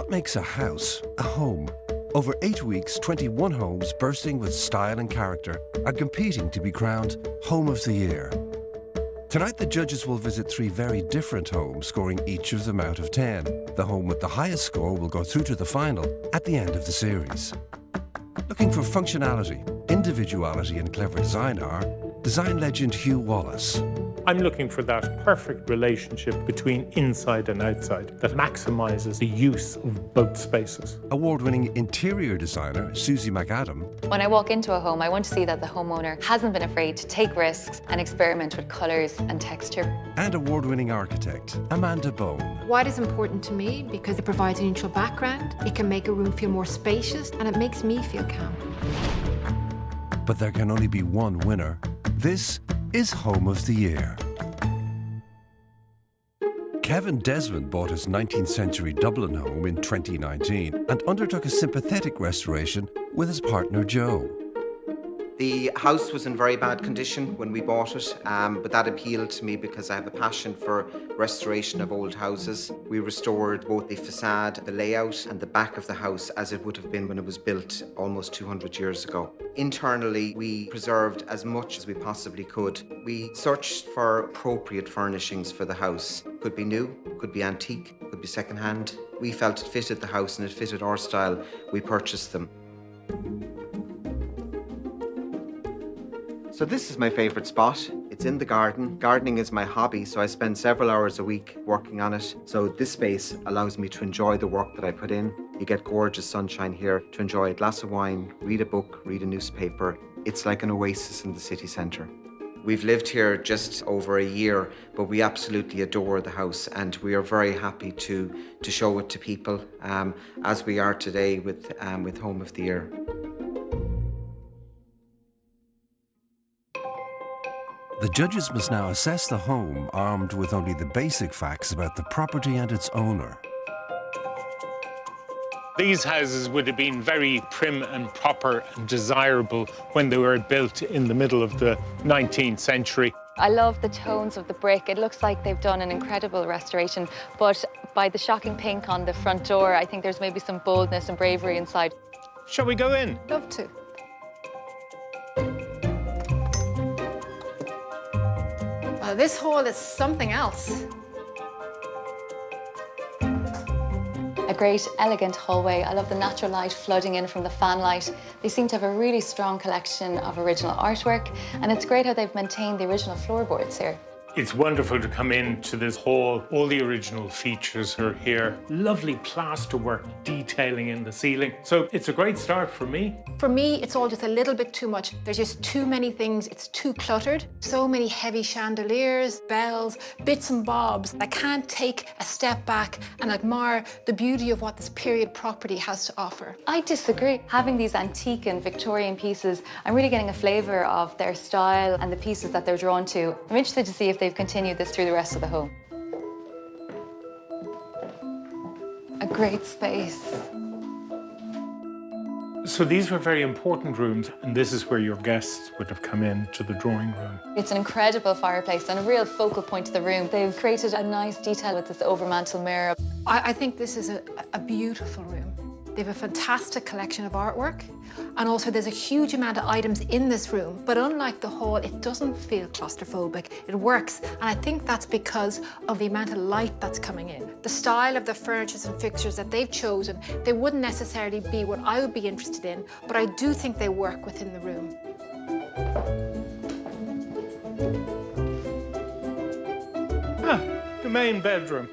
What makes a house a home? Over 8 weeks, 21 homes bursting with style and character are competing to be crowned Home of the Year. Tonight, the judges will visit 3 very different homes, scoring each of them out of 10. The home with the highest score will go through to the final at the end of the series. Looking for functionality, individuality and clever design are design legend Hugh Wallace. I'm looking for that perfect relationship between inside and outside that maximizes the use of both spaces. Award-winning interior designer Susie McAdam. When I walk into a home, I want to see that the homeowner hasn't been afraid to take risks and experiment with colours and texture. And award-winning architect Amanda Bone. White is important to me because it provides a neutral background, it can make a room feel more spacious, and it makes me feel calm. But there can only be one winner. This is Home of the Year. Kevin Desmond bought his 19th century Dublin home in 2019 and undertook a sympathetic restoration with his partner Joe. The house was in very bad condition when we bought it, but that appealed to me because I have a passion for restoration of old houses. We restored both the facade, the layout and the back of the house as it would have been when it was built almost 200 years ago. Internally, we preserved as much as we possibly could. We searched for appropriate furnishings for the house. Could be new, could be antique, could be second-hand. We felt it fitted the house and it fitted our style. We purchased them. So this is my favourite spot. It's in the garden. Gardening is my hobby, so I spend several hours a week working on it. So this space allows me to enjoy the work that I put in. You get gorgeous sunshine here to enjoy a glass of wine, read a book, read a newspaper. It's like an oasis in the city centre. We've lived here just over a year, but we absolutely adore the house and we are very happy to show it to people, as we are today with Home of the Year. The judges must now assess the home armed with only the basic facts about the property and its owner. These houses would have been very prim and proper and desirable when they were built in the middle of the 19th century. I love the tones of the brick. It looks like they've done an incredible restoration, but by the shocking pink on the front door, I think there's maybe some boldness and bravery inside. Shall we go in? Love to. This hall is something else. A great, elegant hallway. I love the natural light flooding in from the fan light. They seem to have a really strong collection of original artwork, and it's great how they've maintained the original floorboards here. It's wonderful to come into this hall. All the original features are here. Lovely plasterwork detailing in the ceiling. So it's a great start for me. For me, it's all just a little bit too much. There's just too many things. It's too cluttered. So many heavy chandeliers, bells, bits and bobs. I can't take a step back and admire the beauty of what this period property has to offer. I disagree. Having these antique and Victorian pieces, I'm really getting a flavour of their style and the pieces that they're drawn to. I'm interested to see if they've continued this through the rest of the home. A great space. So these were very important rooms, and this is where your guests would have come in to the drawing room. It's an incredible fireplace and a real focal point of the room. They've created a nice detail with this overmantel mirror. I think this is a beautiful room. They have a fantastic collection of artwork, and also there's a huge amount of items in this room, but unlike the hall, it doesn't feel claustrophobic. It works, and I think that's because of the amount of light that's coming in. The style of the furniture and fixtures that they've chosen, they wouldn't necessarily be what I would be interested in, but I do think they work within the room. The main bedroom.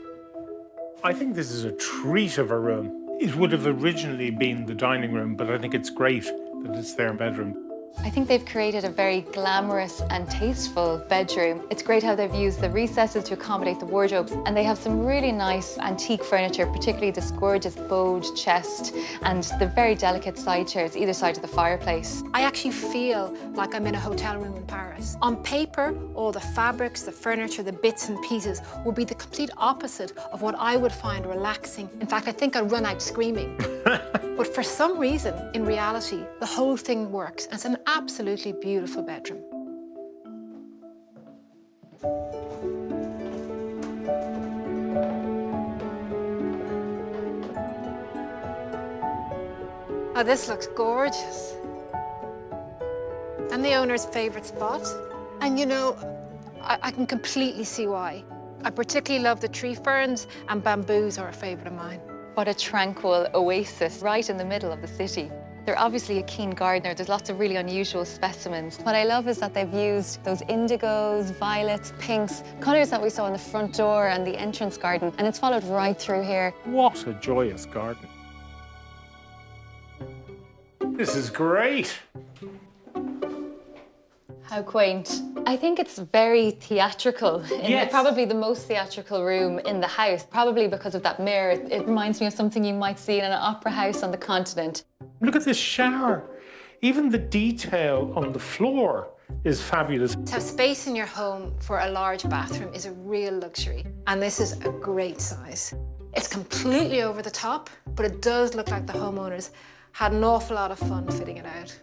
I think this is a treat of a room. It would have originally been the dining room, but I think it's great that it's their bedroom. I think they've created a very glamorous and tasteful bedroom. It's great how they've used the recesses to accommodate the wardrobes, and they have some really nice antique furniture, particularly this gorgeous bowed chest and the very delicate side chairs either side of the fireplace. I actually feel like I'm in a hotel room in Paris. On paper, all the fabrics, the furniture, the bits and pieces would be the complete opposite of what I would find relaxing. In fact, I think I'd run out screaming. But for some reason, in reality, the whole thing works, and it's an absolutely beautiful bedroom. Oh, this looks gorgeous. And the owner's favourite spot. And you know, I can completely see why. I particularly love the tree ferns, and bamboos are a favourite of mine. What a tranquil oasis right in the middle of the city. They're obviously a keen gardener. There's lots of really unusual specimens. What I love is that they've used those indigos, violets, pinks, colours that we saw in the front door and the entrance garden, and it's followed right through here. What a joyous garden. This is great. How quaint. I think it's very theatrical. Yes. Probably the most theatrical room in the house, probably because of that mirror. It reminds me of something you might see in an opera house on the continent. Look at this shower. Even the detail on the floor is fabulous. To have space in your home for a large bathroom is a real luxury, and this is a great size. It's completely over the top, but it does look like the homeowners had an awful lot of fun fitting it out.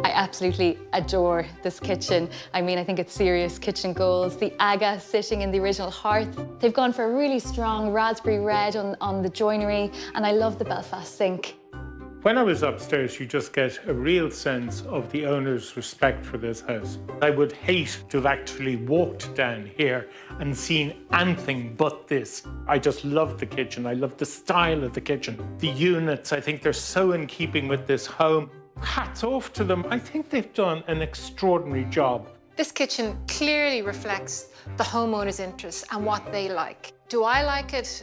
I absolutely adore this kitchen. I mean, I think it's serious kitchen goals. The aga sitting in the original hearth. They've gone for a really strong raspberry red on the joinery, and I love the Belfast sink. When I was upstairs, you just get a real sense of the owner's respect for this house. I would hate to have actually walked down here and seen anything but this. I just love the kitchen. I love the style of the kitchen. The units, I think they're so in keeping with this home. Hats off to them. I think they've done an extraordinary job. This kitchen clearly reflects the homeowner's interests and what they like. Do I like it?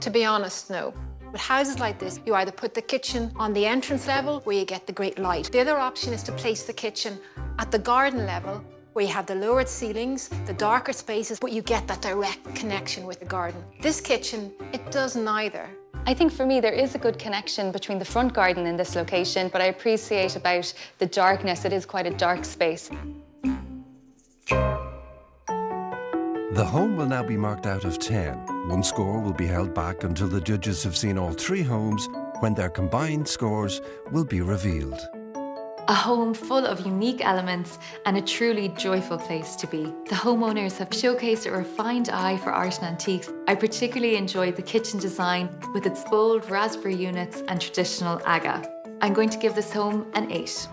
To be honest, no. With houses like this, you either put the kitchen on the entrance level where you get the great light. The other option is to place the kitchen at the garden level where you have the lowered ceilings, the darker spaces, but you get that direct connection with the garden. This kitchen, it does neither. I think for me, there is a good connection between the front garden in this location, but I appreciate about the darkness. It is quite a dark space. The home will now be marked out of 10. One score will be held back until the judges have seen all 3 homes, when their combined scores will be revealed. A home full of unique elements and a truly joyful place to be. The homeowners have showcased a refined eye for art and antiques. I particularly enjoyed the kitchen design with its bold raspberry units and traditional aga. I'm going to give this home an 8.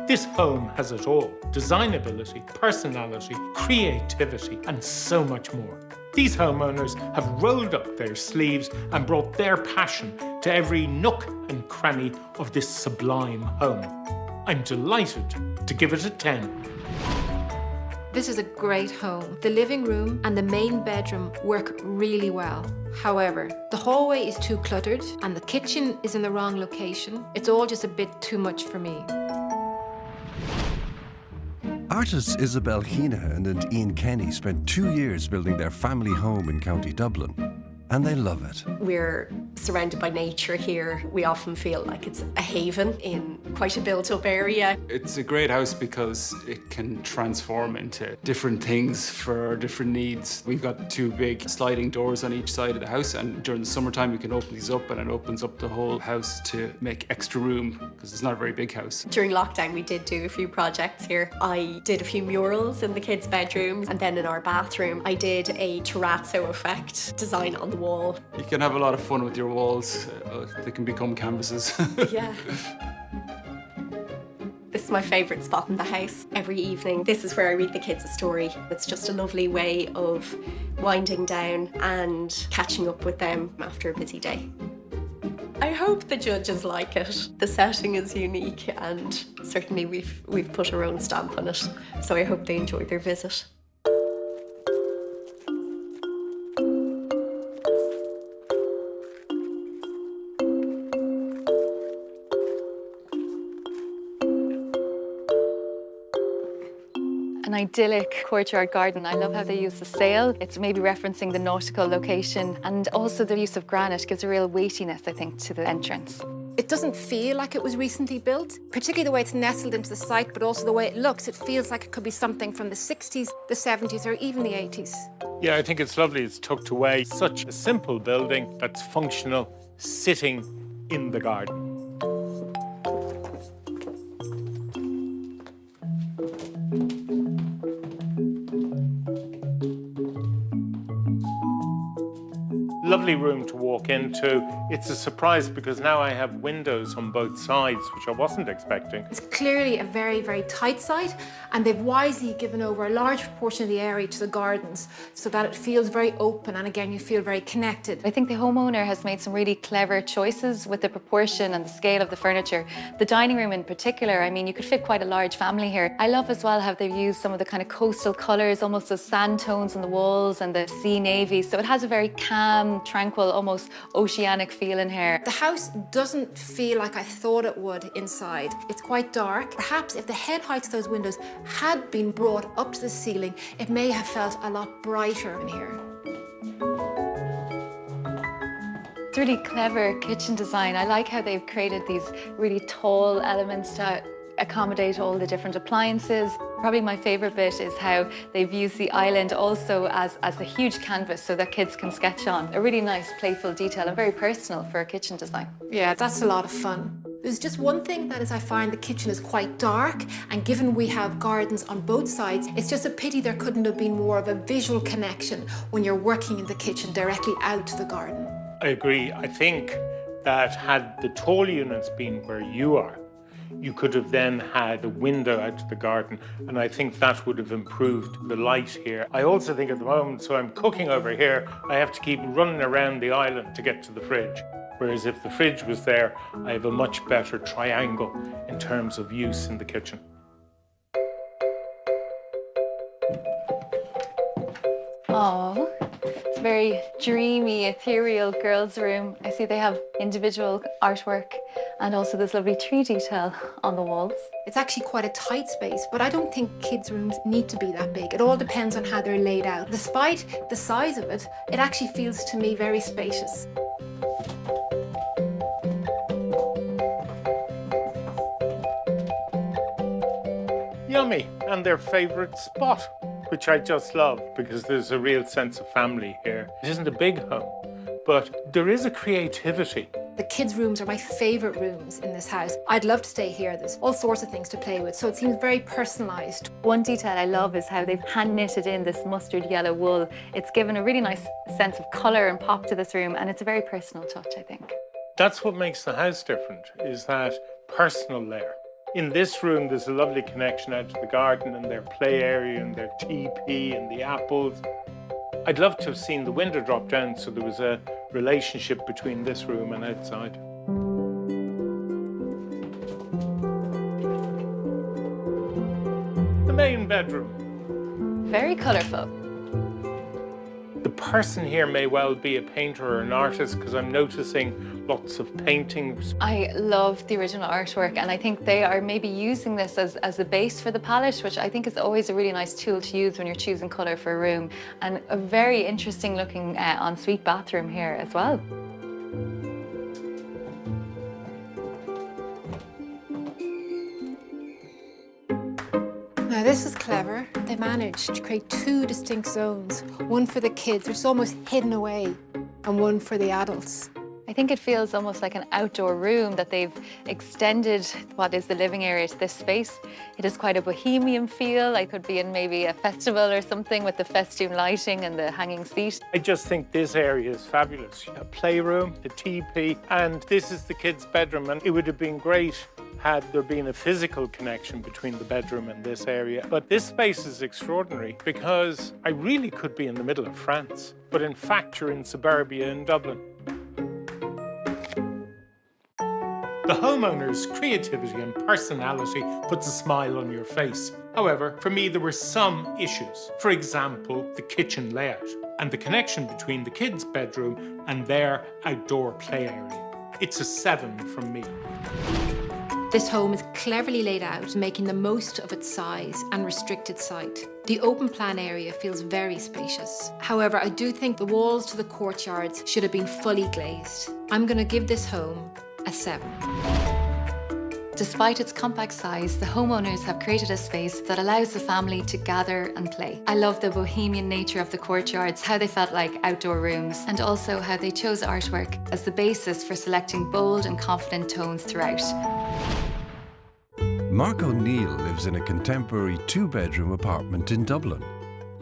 This home has it all. Designability, personality, creativity, and so much more. These homeowners have rolled up their sleeves and brought their passion to every nook and cranny of this sublime home. I'm delighted to give it a 10. This is a great home. The living room and the main bedroom work really well. However, the hallway is too cluttered and the kitchen is in the wrong location. It's all just a bit too much for me. Artists Isabel Heenahan and Ian Kenny spent 2 years building their family home in County Dublin, and they love it. We're surrounded by nature here. We often feel like it's a haven in quite a built-up area. It's a great house because it can transform into different things for different needs. We've got 2 big sliding doors on each side of the house, and during the summertime we can open these up and it opens up the whole house to make extra room because it's not a very big house. During lockdown we did do a few projects here. I did a few murals in the kids' bedrooms, and then in our bathroom I did a terrazzo effect design on the wall. You can have a lot of fun with your walls. They can become canvases. Yeah. This is my favourite spot in the house. Every evening, this is where I read the kids a story. It's just a lovely way of winding down and catching up with them after a busy day. I hope the judges like it. The setting is unique and certainly we've put our own stamp on it, so I hope they enjoy their visit. An idyllic courtyard garden. I love how they use the sail. It's maybe referencing the nautical location, and also the use of granite gives a real weightiness, I think, to the entrance. It doesn't feel like it was recently built, particularly the way it's nestled into the site, but also the way it looks. It feels like it could be something from the 60s, the 70s, or even the 80s. Yeah, I think it's lovely. It's tucked away. Such a simple building that's functional, sitting in the garden. Lovely room to walk into. It's a surprise because now I have windows on both sides, which I wasn't expecting. It's clearly a very, very tight site, and they've wisely given over a large proportion of the area to the gardens so that it feels very open, and again, you feel very connected. I think the homeowner has made some really clever choices with the proportion and the scale of the furniture. The dining room in particular, I mean, you could fit quite a large family here. I love as well how they've used some of the kind of coastal colours, almost those sand tones on the walls and the sea navy. So it has a very calm, tranquil, almost oceanic feel in here. The house doesn't feel like I thought it would inside. It's quite dark. Perhaps if the head heights of those windows had been brought up to the ceiling, it may have felt a lot brighter in here. It's really clever kitchen design. I like how they've created these really tall elements to accommodate all the different appliances. Probably my favourite bit is how they've used the island also as a huge canvas so that kids can sketch on. A really nice playful detail and very personal for a kitchen design. Yeah, that's a lot of fun. There's just one thing, that is I find the kitchen is quite dark, and given we have gardens on both sides, it's just a pity there couldn't have been more of a visual connection when you're working in the kitchen directly out to the garden. I agree. I think that had the tall units been where you are, you could have then had a window out to the garden, and I think that would have improved the light here. I also think at the moment, so I'm cooking over here, I have to keep running around the island to get to the fridge. Whereas if the fridge was there, I have a much better triangle in terms of use in the kitchen. Oh, it's a very dreamy, ethereal girls' room. I see they have individual artwork and also this lovely tree detail on the walls. It's actually quite a tight space, but I don't think kids' rooms need to be that big. It all depends on how they're laid out. Despite the size of it, it actually feels to me very spacious. Yummy, and their favourite spot, which I just love because there's a real sense of family here. It isn't a big home, but there is a creativity. The kids' rooms are my favourite rooms in this house. I'd love to stay here. There's all sorts of things to play with, so it seems very personalised. One detail I love is how they've hand knitted in this mustard yellow wool. It's given a really nice sense of colour and pop to this room, and it's a very personal touch, I think. That's what makes the house different, is that personal layer. In this room, there's a lovely connection out to the garden and their play area and their teepee and the apples. I'd love to have seen the window drop down so there was a relationship between this room and outside. The main bedroom. Very colourful. The person here may well be a painter or an artist because I'm noticing lots of paintings. I love the original artwork, and I think they are maybe using this as a base for the palette, which I think is always a really nice tool to use when you're choosing colour for a room. And a very interesting looking ensuite bathroom here as well. Now this is clever. They managed to create two distinct zones, one for the kids, which is almost hidden away, and one for the adults. I think it feels almost like an outdoor room that they've extended what is the living area to this space. It has quite a bohemian feel. I could be in maybe a festival or something with the festoon lighting and the hanging seat. I just think this area is fabulous. A playroom, the teepee, and this is the kids' bedroom. And it would have been great had there been a physical connection between the bedroom and this area. But this space is extraordinary because I really could be in the middle of France. But in fact, you're in suburbia in Dublin. The homeowner's creativity and personality puts a smile on your face. However, for me, there were some issues. For example, the kitchen layout and the connection between the kids' bedroom and their outdoor play area. It's a 7 from me. This home is cleverly laid out, making the most of its size and restricted site. The open plan area feels very spacious. However, I do think the walls to the courtyards should have been fully glazed. I'm going to give this home a 7. Despite its compact size, the homeowners have created a space that allows the family to gather and play. I love the bohemian nature of the courtyards, how they felt like outdoor rooms, and also how they chose artwork as the basis for selecting bold and confident tones throughout. Mark O'Neill lives in a contemporary 2-bedroom apartment in Dublin.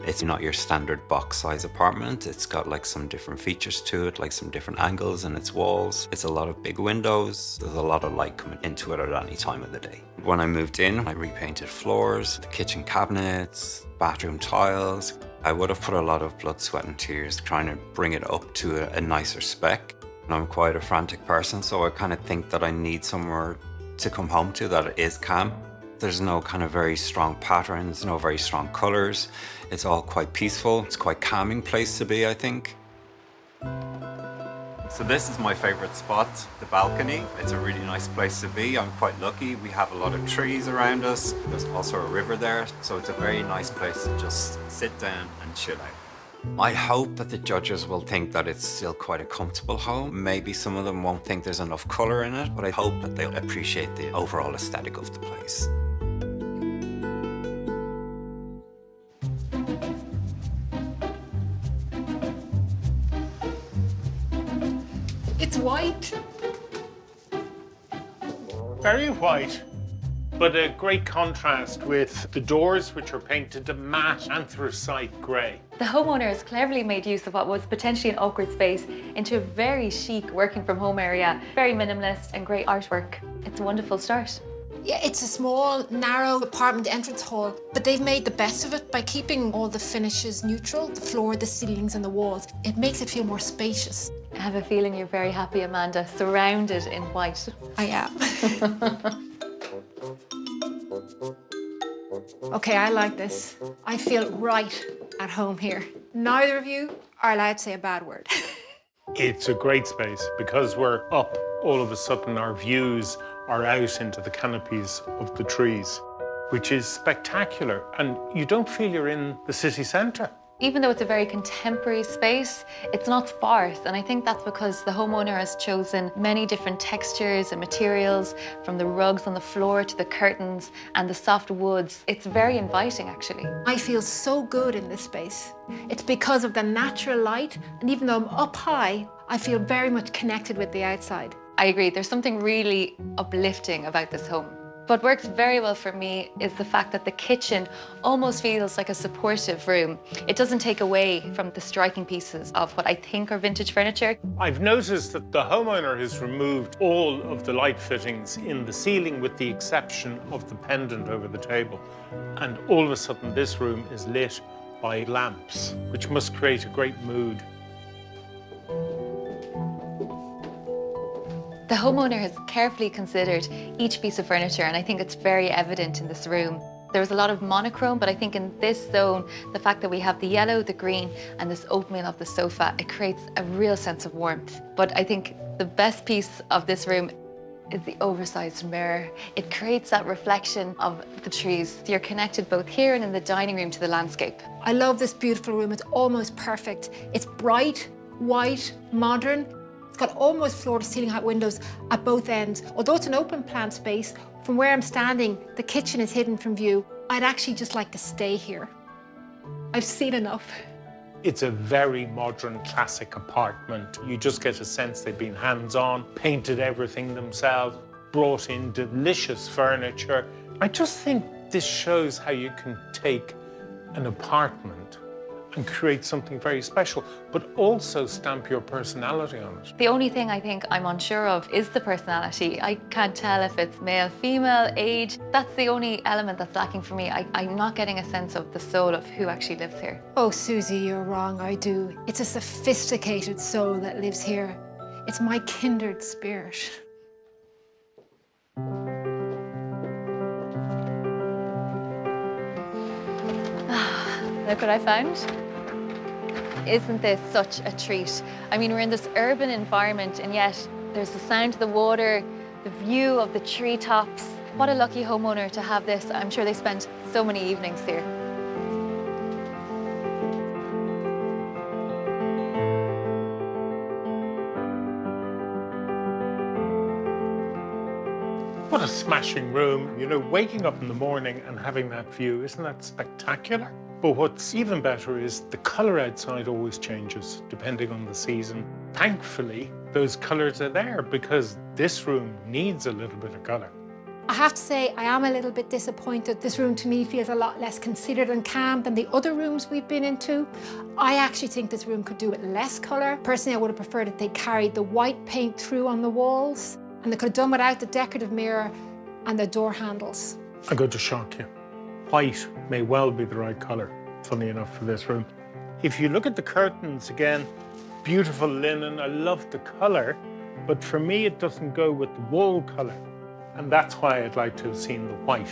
It's not your standard box size apartment. It's got like some different features to it, like some different angles in its walls. It's a lot of big windows. There's a lot of light coming into it at any time of the day. When I moved in, I repainted floors, the kitchen cabinets, bathroom tiles. I would have put a lot of blood, sweat and tears trying to bring it up to a nicer spec. And I'm quite a frantic person, so I kind of think that I need somewhere to come home to that is calm. There's no kind of very strong patterns, no very strong colors. It's all quite peaceful. It's quite calming place to be, I think. So this is my favorite spot, the balcony. It's a really nice place to be. I'm quite lucky. We have a lot of trees around us. There's also a river there. So it's a very nice place to just sit down and chill out. I hope that the judges will think that it's still quite a comfortable home. Maybe some of them won't think there's enough color in it, but I hope that they'll appreciate the overall aesthetic of the place. It's white. Very white, but a great contrast with the doors, which are painted a matte anthracite grey. The homeowner has cleverly made use of what was potentially an awkward space into a very chic working from home area. Very minimalist and great artwork. It's a wonderful start. Yeah, it's a small, narrow apartment entrance hall, but they've made the best of it by keeping all the finishes neutral, the floor, the ceilings and the walls. It makes it feel more spacious. I have a feeling you're very happy, Amanda, surrounded in white. I am. Okay, I like this. I feel right at home here. Neither of you are allowed to say a bad word. It's a great space because we're up. All of a sudden, our views are out into the canopies of the trees, which is spectacular. And you don't feel you're in the city centre. Even though it's a very contemporary space, it's not sparse. And I think that's because the homeowner has chosen many different textures and materials, from the rugs on the floor to the curtains and the soft woods. It's very inviting, actually. I feel so good in this space. It's because of the natural light, and even though I'm up high, I feel very much connected with the outside. I agree, there's something really uplifting about this home. What works very well for me is the fact that the kitchen almost feels like a supportive room. It doesn't take away from the striking pieces of what I think are vintage furniture. I've noticed that the homeowner has removed all of the light fittings in the ceiling with the exception of the pendant over the table. And all of a sudden this room is lit by lamps, which must create a great mood. The homeowner has carefully considered each piece of furniture, and I think it's very evident in this room. There was a lot of monochrome, but I think in this zone, the fact that we have the yellow, the green, and this oatmeal of the sofa, it creates a real sense of warmth. But I think the best piece of this room is the oversized mirror. It creates that reflection of the trees. You're connected both here and in the dining room to the landscape. I love this beautiful room. It's almost perfect. It's bright, white, modern. It's got almost floor-to-ceiling height windows at both ends. Although it's an open plan space, from where I'm standing, the kitchen is hidden from view. I'd actually just like to stay here. I've seen enough. It's a very modern, classic apartment. You just get a sense they've been hands-on, painted everything themselves, brought in delicious furniture. I just think this shows how you can take an apartment and create something very special, but also stamp your personality on it. The only thing I think I'm unsure of is the personality. I can't tell if it's male, female, age. That's the only element that's lacking for me. I'm not getting a sense of the soul of who actually lives here. Oh, Susie, you're wrong, I do. It's a sophisticated soul that lives here. It's my kindred spirit. Look what I found. Isn't this such a treat? I mean, we're in this urban environment and yet there's the sound of the water, the view of the treetops. What a lucky homeowner to have this. I'm sure they spent so many evenings here. What a smashing room. You know, waking up in the morning and having that view, isn't that spectacular? But what's even better is the colour outside always changes depending on the season. Thankfully, those colours are there because this room needs a little bit of colour. I have to say, I am a little bit disappointed. This room to me feels a lot less considered and calm than the other rooms we've been into. I actually think this room could do with less colour. Personally, I would have preferred if they carried the white paint through on the walls, and they could have done without the decorative mirror and the door handles. I'm going to shock you. White may well be the right colour, funny enough, for this room. If you look at the curtains again, beautiful linen, I love the colour, but for me it doesn't go with the wall colour. And that's why I'd like to have seen the white.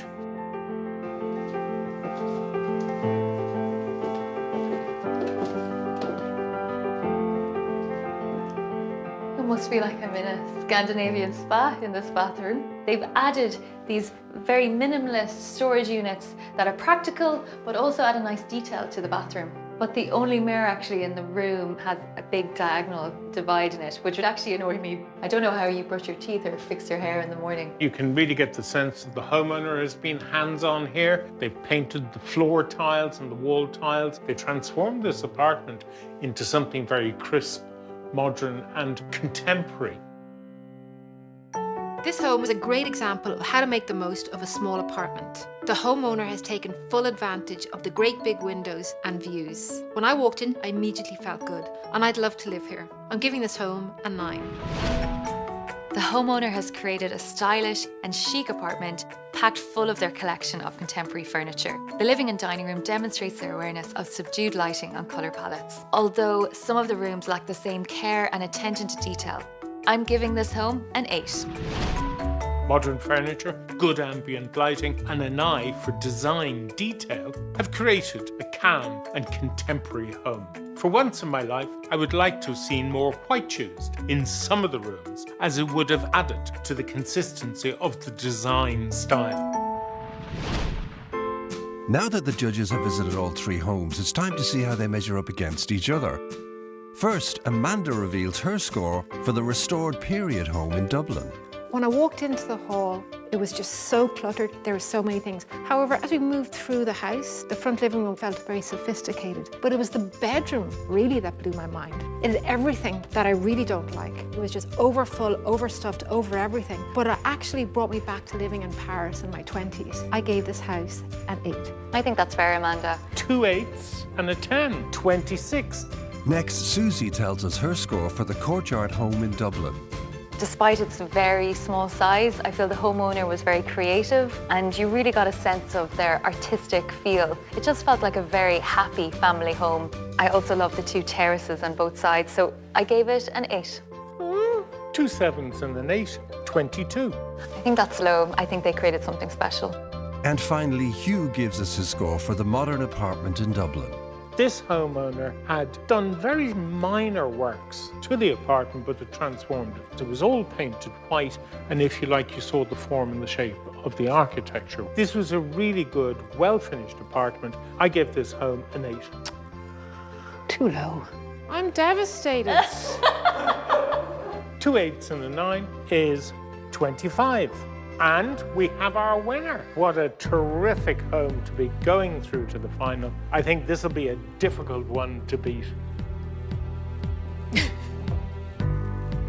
It must be like I'm in a Scandinavian spa in this bathroom. They've added these very minimalist storage units that are practical, but also add a nice detail to the bathroom. But the only mirror actually in the room has a big diagonal divide in it, which would actually annoy me. I don't know how you brush your teeth or fix your hair in the morning. You can really get the sense that the homeowner has been hands-on here. They've painted the floor tiles and the wall tiles. They transformed this apartment into something very crisp, modern and contemporary. This home is a great example of how to make the most of a small apartment. The homeowner has taken full advantage of the great big windows and views. When I walked in, I immediately felt good, and I'd love to live here. I'm giving this home a 9. The homeowner has created a stylish and chic apartment packed full of their collection of contemporary furniture. The living and dining room demonstrates their awareness of subdued lighting and colour palettes. Although some of the rooms lack the same care and attention to detail, I'm giving this home an 8. Modern furniture, good ambient lighting, and an eye for design detail have created a calm and contemporary home. For once in my life, I would like to have seen more white used in some of the rooms, as it would have added to the consistency of the design style. Now that the judges have visited all 3 homes, it's time to see how they measure up against each other. First, Amanda reveals her score for the restored period home in Dublin. When I walked into the hall, it was just so cluttered. There were so many things. However, as we moved through the house, the front living room felt very sophisticated. But it was the bedroom, really, that blew my mind. It is everything that I really don't like. It was just overfull, overstuffed, over everything. But it actually brought me back to living in Paris in my 20s. I gave this house an 8. I think that's fair, Amanda. 2 8s and a 10, 26. Next, Susie tells us her score for the Courtyard home in Dublin. Despite its very small size, I feel the homeowner was very creative and you really got a sense of their artistic feel. It just felt like a very happy family home. I also love the 2 terraces on both sides, so I gave it an 8. 2 7s and an 8, 22. I think that's low. I think they created something special. And finally, Hugh gives us his score for the modern apartment in Dublin. This homeowner had done very minor works to the apartment, but it transformed it. It was all painted white, and if you like, you saw the form and the shape of the architecture. This was a really good, well-finished apartment. I give this home an 8. Too low. I'm devastated. 2 8s and a 9 is 25. And we have our winner. What a terrific home to be going through to the final. I think this will be a difficult one to beat.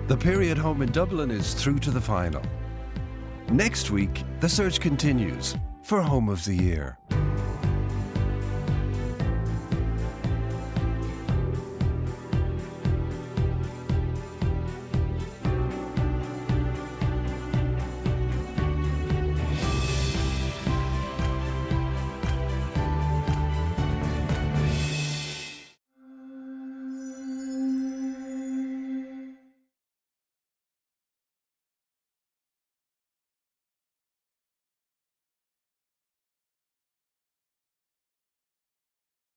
The period home in Dublin is through to the final. Next week, the search continues for Home of the Year.